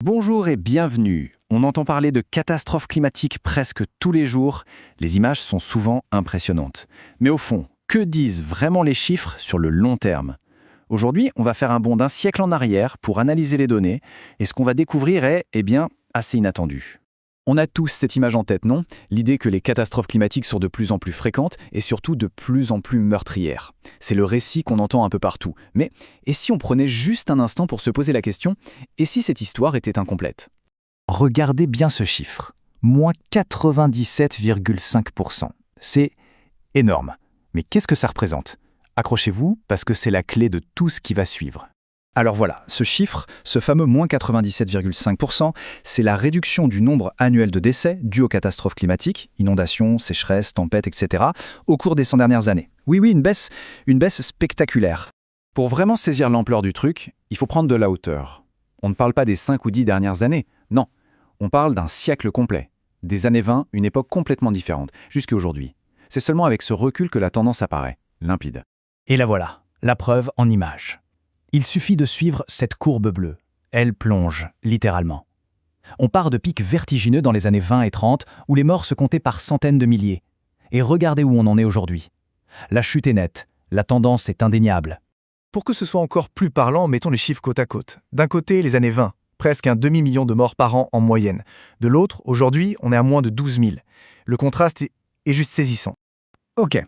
Bonjour et bienvenue. On entend parler de catastrophes climatiques presque tous les jours. Les images sont souvent impressionnantes. Mais au fond, que disent vraiment les chiffres sur le long terme? Aujourd'hui, on va faire un bond d'un siècle en arrière pour analyser les données. Et ce qu'on va découvrir est, assez inattendu. On a tous cette image en tête, non? L'idée que les catastrophes climatiques sont de plus en plus fréquentes et surtout de plus en plus meurtrières. C'est le récit qu'on entend un peu partout. Mais et si on prenait juste un instant pour se poser la question, et si cette histoire était incomplète? Regardez bien ce chiffre, moins 97,5%. C'est énorme. Mais qu'est-ce que ça représente? Accrochez-vous, parce que c'est la clé de tout ce qui va suivre. Alors voilà, ce chiffre, ce fameux moins 97,5%, c'est la réduction du nombre annuel de décès dus aux catastrophes climatiques, inondations, sécheresses, tempêtes, etc., au cours des 100 dernières années. Oui, une baisse spectaculaire. Pour vraiment saisir l'ampleur du truc, il faut prendre de la hauteur. On ne parle pas des 5 ou 10 dernières années, non. On parle d'un siècle complet. Des années 20, une époque complètement différente, jusqu'à aujourd'hui. C'est seulement avec ce recul que la tendance apparaît, limpide. Et la voilà, la preuve en images. Il suffit de suivre cette courbe bleue. Elle plonge, littéralement. On part de pics vertigineux dans les années 20 et 30, où les morts se comptaient par centaines de milliers. Et regardez où on en est aujourd'hui. La chute est nette, la tendance est indéniable. Pour que ce soit encore plus parlant, mettons les chiffres côte à côte. D'un côté, les années 20, presque un demi-million de morts par an en moyenne. De l'autre, aujourd'hui, on est à moins de 12 000. Le contraste est juste saisissant. Ok,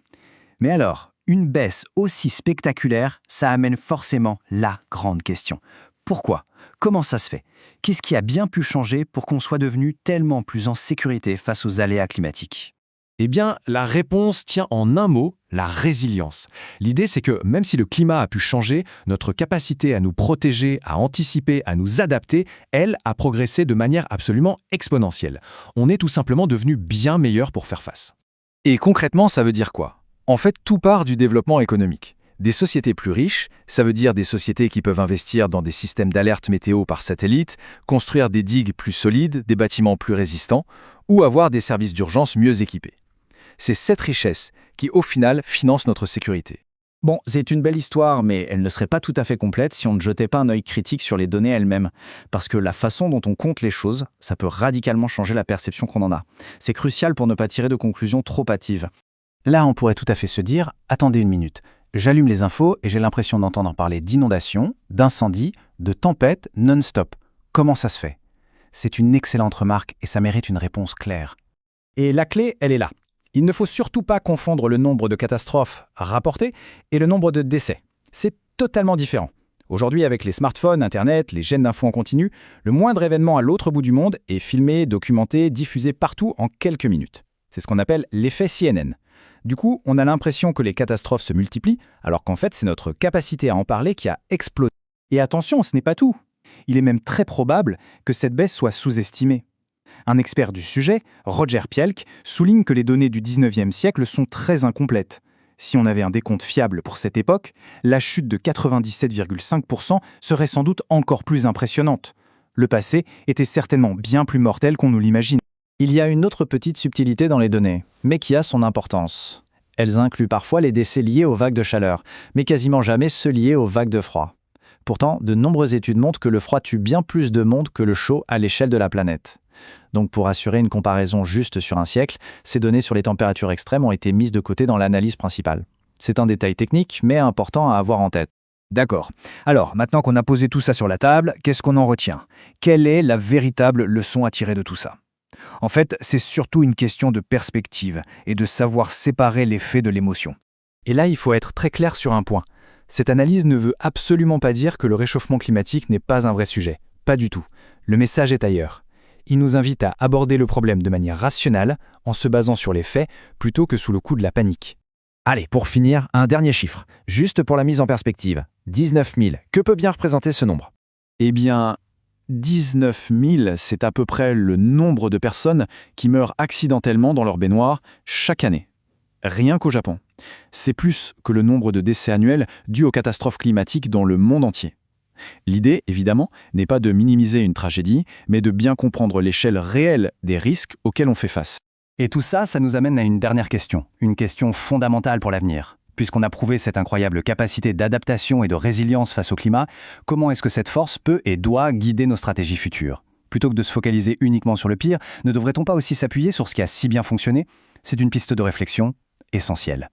mais alors, une baisse aussi spectaculaire, ça amène forcément la grande question. Pourquoi? Comment ça se fait? Qu'est-ce qui a bien pu changer pour qu'on soit devenu tellement plus en sécurité face aux aléas climatiques? Eh bien, la réponse tient en un mot, la résilience. L'idée, c'est que même si le climat a pu changer, notre capacité à nous protéger, à anticiper, à nous adapter, elle, a progressé de manière absolument exponentielle. On est tout simplement devenu bien meilleur pour faire face. Et concrètement, ça veut dire quoi? En fait, tout part du développement économique. Des sociétés plus riches, ça veut dire des sociétés qui peuvent investir dans des systèmes d'alerte météo par satellite, construire des digues plus solides, des bâtiments plus résistants, ou avoir des services d'urgence mieux équipés. C'est cette richesse qui, au final, finance notre sécurité. Bon, c'est une belle histoire, mais elle ne serait pas tout à fait complète si on ne jetait pas un œil critique sur les données elles-mêmes. Parce que la façon dont on compte les choses, ça peut radicalement changer la perception qu'on en a. C'est crucial pour ne pas tirer de conclusions trop hâtives. Là, on pourrait tout à fait se dire « Attendez une minute, j'allume les infos et j'ai l'impression d'entendre parler d'inondations, d'incendies, de tempêtes non-stop. Comment ça se fait ?» C'est une excellente remarque et ça mérite une réponse claire. Et la clé, elle est là. Il ne faut surtout pas confondre le nombre de catastrophes rapportées et le nombre de décès. C'est totalement différent. Aujourd'hui, avec les smartphones, Internet, les chaînes d'infos en continu, le moindre événement à l'autre bout du monde est filmé, documenté, diffusé partout en quelques minutes. C'est ce qu'on appelle l'effet CNN. Du coup, on a l'impression que les catastrophes se multiplient, alors qu'en fait, c'est notre capacité à en parler qui a explosé. Et attention, ce n'est pas tout. Il est même très probable que cette baisse soit sous-estimée. Un expert du sujet, Roger Pielke, souligne que les données du 19e siècle sont très incomplètes. Si on avait un décompte fiable pour cette époque, la chute de 97,5% serait sans doute encore plus impressionnante. Le passé était certainement bien plus mortel qu'on nous l'imagine. Il y a une autre petite subtilité dans les données, mais qui a son importance. Elles incluent parfois les décès liés aux vagues de chaleur, mais quasiment jamais ceux liés aux vagues de froid. Pourtant, de nombreuses études montrent que le froid tue bien plus de monde que le chaud à l'échelle de la planète. Donc pour assurer une comparaison juste sur un siècle, ces données sur les températures extrêmes ont été mises de côté dans l'analyse principale. C'est un détail technique, mais important à avoir en tête. D'accord. Alors, maintenant qu'on a posé tout ça sur la table, qu'est-ce qu'on en retient? Quelle est la véritable leçon à tirer de tout ça? En fait, c'est surtout une question de perspective et de savoir séparer les faits de l'émotion. Et là, il faut être très clair sur un point. Cette analyse ne veut absolument pas dire que le réchauffement climatique n'est pas un vrai sujet. Pas du tout. Le message est ailleurs. Il nous invite à aborder le problème de manière rationnelle, en se basant sur les faits, plutôt que sous le coup de la panique. Allez, pour finir, un dernier chiffre, juste pour la mise en perspective. 19 000, que peut bien représenter ce nombre? Eh bien, 19 000, c'est à peu près le nombre de personnes qui meurent accidentellement dans leur baignoire chaque année. Rien qu'au Japon. C'est plus que le nombre de décès annuels dus aux catastrophes climatiques dans le monde entier. L'idée, évidemment, n'est pas de minimiser une tragédie, mais de bien comprendre l'échelle réelle des risques auxquels on fait face. Et tout ça, ça nous amène à une dernière question, une question fondamentale pour l'avenir. Puisqu'on a prouvé cette incroyable capacité d'adaptation et de résilience face au climat, comment est-ce que cette force peut et doit guider nos stratégies futures? Plutôt que de se focaliser uniquement sur le pire, ne devrait-on pas aussi s'appuyer sur ce qui a si bien fonctionné? C'est une piste de réflexion essentielle.